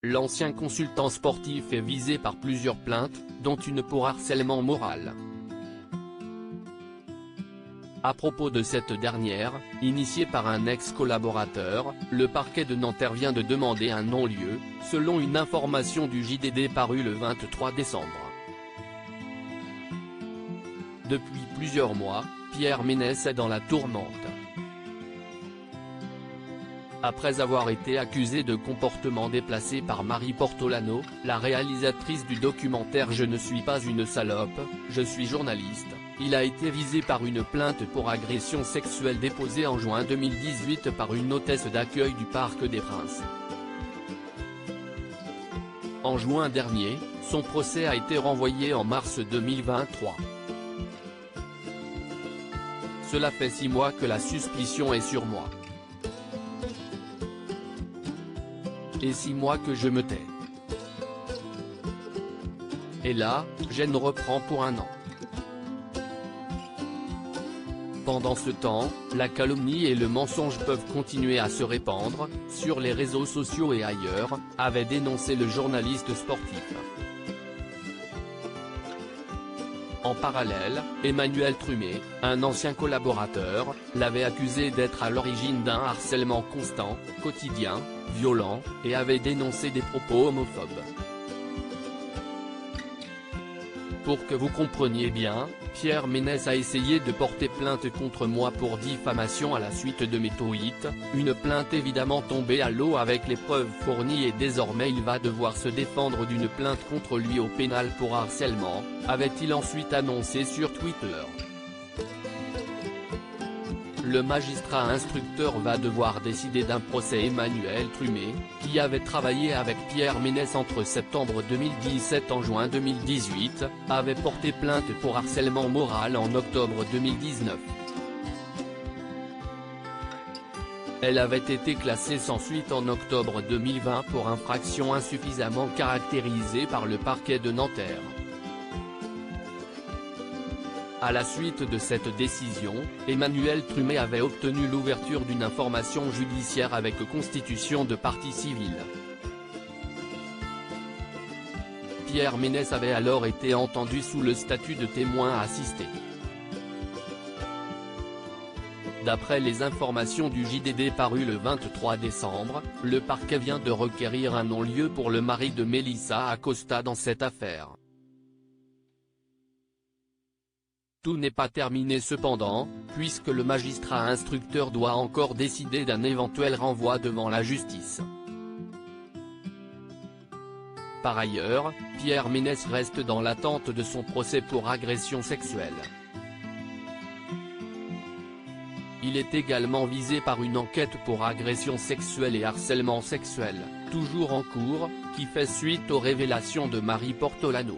L'ancien consultant sportif est visé par plusieurs plaintes, dont une pour harcèlement moral. À propos de cette dernière, initiée par un ex-collaborateur, le parquet de Nanterre vient de demander un non-lieu, selon une information du JDD parue le 23 décembre. Depuis plusieurs mois, Pierre Ménès est dans la tourmente. Après avoir été accusé de comportement déplacé par Marie Portolano, la réalisatrice du documentaire Je ne suis pas une salope, je suis journaliste, il a été visé par une plainte pour agression sexuelle déposée en juin 2018 par une hôtesse d'accueil du Parc des Princes. En juin dernier, son procès a été renvoyé en mars 2023. Cela fait 6 mois que la suspicion est sur moi. Et 6 mois que je me tais. Et là, Gênes reprend pour 1 an. Pendant ce temps, la calomnie et le mensonge peuvent continuer à se répandre, sur les réseaux sociaux et ailleurs, avait dénoncé le journaliste sportif. En parallèle, Emmanuel Trumet, un ancien collaborateur, l'avait accusé d'être à l'origine d'un harcèlement constant, quotidien, violent, et avait dénoncé des propos homophobes. Pour que vous compreniez bien, Pierre Ménès a essayé de porter plainte contre moi pour diffamation à la suite de mes tweets, une plainte évidemment tombée à l'eau avec les preuves fournies et désormais il va devoir se défendre d'une plainte contre lui au pénal pour harcèlement, avait-il ensuite annoncé sur Twitter. Le magistrat instructeur va devoir décider d'un procès. Emmanuel Trumet, qui avait travaillé avec Pierre Ménès entre septembre 2017 et juin 2018, avait porté plainte pour harcèlement moral en octobre 2019. Elle avait été classée sans suite en octobre 2020 pour infraction insuffisamment caractérisée par le parquet de Nanterre. À la suite de cette décision, Emmanuel Trumet avait obtenu l'ouverture d'une information judiciaire avec constitution de partie civile. Pierre Ménès avait alors été entendu sous le statut de témoin assisté. D'après les informations du JDD paru le 23 décembre, le parquet vient de requérir un non-lieu pour le mari de Melissa Acosta dans cette affaire. Tout n'est pas terminé cependant, puisque le magistrat instructeur doit encore décider d'un éventuel renvoi devant la justice. Par ailleurs, Pierre Ménès reste dans l'attente de son procès pour agression sexuelle. Il est également visé par une enquête pour agression sexuelle et harcèlement sexuel, toujours en cours, qui fait suite aux révélations de Marie Portolano.